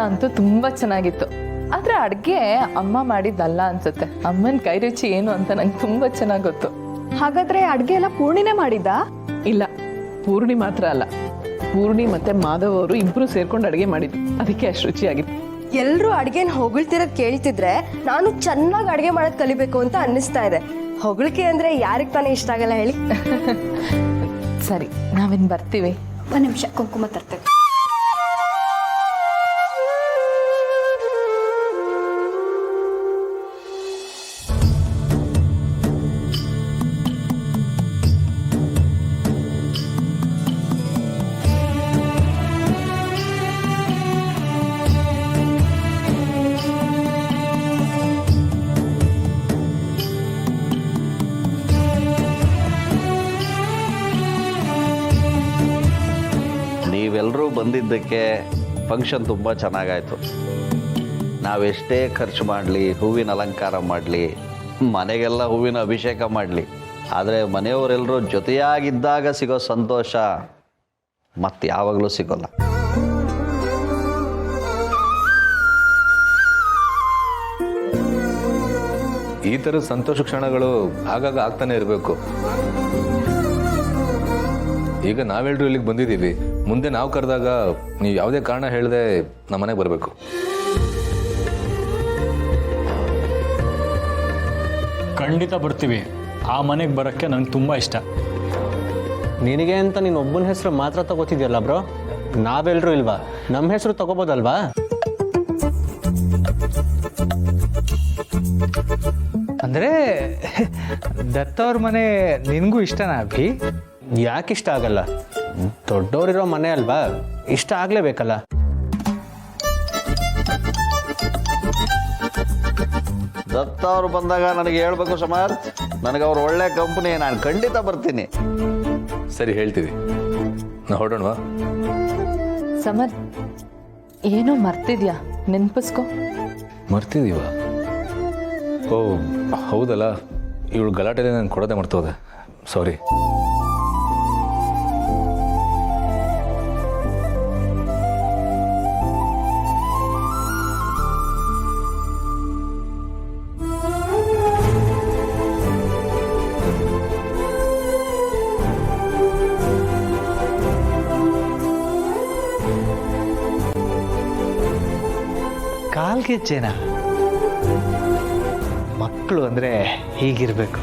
ಅಂತೂ ತುಂಬಾ ಚೆನ್ನಾಗಿತ್ತು. ಆದ್ರೆ ಅಡ್ಗೆ ಅಮ್ಮ ಮಾಡಿದ್ದಲ್ಲ ಅನ್ಸುತ್ತೆ. ಅಮ್ಮನ ಕೈ ರುಚಿ ಏನು ಅಂತ ನಂಗೆ ತುಂಬಾ ಚೆನ್ನಾಗಿ ಗೊತ್ತು. ಹಾಗಾದ್ರೆ ಅಡ್ಗೆ ಎಲ್ಲ ಪೂರ್ಣಿನೇ ಮಾಡಿದ್ದ? ಇಲ್ಲ, ಪೂರ್ಣಿ ಮಾತ್ರ ಅಲ್ಲ, ಪೂರ್ಣಿ ಮತ್ತೆ ಮಾಧವ್ ಅವರು ಇಬ್ರು ಸೇರ್ಕೊಂಡು ಅಡುಗೆ ಮಾಡಿದ್ರು, ಅದಕ್ಕೆ ಅಷ್ಟು ರುಚಿಯಾಗಿತ್ತು. ಎಲ್ರು ಅಡ್ಗೆನ ಹೊಗಳ್ತಿರೋದ್ ಕೇಳ್ತಿದ್ರೆ ನಾನು ಚೆನ್ನಾಗಿ ಅಡ್ಗೆ ಮಾಡೋದ್ ಕಲಿಬೇಕು ಅಂತ ಅನ್ನಿಸ್ತಾ ಇದೆ. ಹೊಗಳಿಕೆ ಅಂದ್ರೆ ಯಾರಿಗ್ ತಾನೇ ಇಷ್ಟ ಆಗಲ್ಲ ಹೇಳಿ. ಸರಿ, ನಾವಿನ್ ಬರ್ತೀವಿ. ಒಂದ್ ನಿಮಿಷ ಕುಂಕುಮ ತರ್ತೇವೆ. ನೀವೆಲ್ಲರೂ ಬಂದಿದ್ದಕ್ಕೆ ಫಂಕ್ಷನ್ ತುಂಬ ಚೆನ್ನಾಗಾಯಿತು. ನಾವೆಷ್ಟೇ ಖರ್ಚು ಮಾಡಲಿ, ಹೂವಿನ ಅಲಂಕಾರ ಮಾಡಲಿ, ಮನೆಗೆಲ್ಲ ಹೂವಿನ ಅಭಿಷೇಕ ಮಾಡಲಿ, ಆದರೆ ಮನೆಯವರೆಲ್ಲರೂ ಜೊತೆಯಾಗಿದ್ದಾಗ ಸಿಗೋ ಸಂತೋಷ ಮತ್ತೆ ಯಾವಾಗಲೂ ಸಿಗೋಲ್ಲ. ಈ ಥರದ ಸಂತೋಷ ಕ್ಷಣಗಳು ಆಗಾಗ ಆಗ್ತಾನೆ ಇರಬೇಕು. ಈಗ ನಾವೆಲ್ಲರೂ ಇಲ್ಲಿಗೆ ಬಂದಿದ್ದೀವಿ, ಮುಂದೆ ನಾವು ಕರೆದಾಗ ನೀವು ಯಾವುದೇ ಕಾರಣ ಹೇಳದೆ ನಮ್ಮ ಮನೆಗೆ ಬರಬೇಕು. ಖಂಡಿತ ಬರ್ತೀವಿ. ಆ ಮನೆಗೆ ಬರೋಕ್ಕೆ ನನಗೆ ತುಂಬ ಇಷ್ಟ. ನಿನಗೆ ಅಂತ ನೀನು ಒಬ್ಬನ ಹೆಸರು ಮಾತ್ರ ತಗೋತಿದ್ಯಲ್ಲ ಬ್ರೋ, ನಾವೆಲ್ಲರೂ ಇಲ್ವಾ? ನಮ್ಮ ಹೆಸರು ತಗೋಬೋದಲ್ವಾ? ಅಂದರೆ ದತ್ತವ್ರ ಮನೆ ನಿನಗೂ ಇಷ್ಟನಾ ಅಭಿ? ಯಾಕೆ ಇಷ್ಟ ಆಗಲ್ಲ? ದೊಡ್ಡವರಿರೋ ಮನೆ ಅಲ್ವಾ, ಇಷ್ಟ ಆಗಲೇಬೇಕಲ್ಲ. ದತ್ತ ಅವರು ಬಂದಾಗ ನನಗೆ ಹೇಳ್ಬೇಕು ಸಮರ್ಥ್, ನನಗೆ ಅವ್ರು ಒಳ್ಳೆ ಕಂಪ್ನಿ, ನಾನು ಖಂಡಿತ ಬರ್ತೀನಿ. ಸರಿ, ಹೇಳ್ತೀವಿ. ನಾವು ಹೊರಡೋಣವಾ? ಸಮರ್, ಏನೋ ಮರ್ತಿದ್ಯಾ, ನೆನ್ಪಿಸ್ಕೊ. ಮರ್ತಿದೀವ? ಓ ಹೌದಲ್ಲ, ಇವಳು ಗಲಾಟೆಲೆ ನಾನು ಕೊಡೋದೇ ಮರ್ತೋದೆ. ಸಾರಿ. ಕಾಲ್ಗೆಜ್ಜೆನ? ಮಕ್ಕಳು ಅಂದರೆ ಹೀಗಿರಬೇಕು.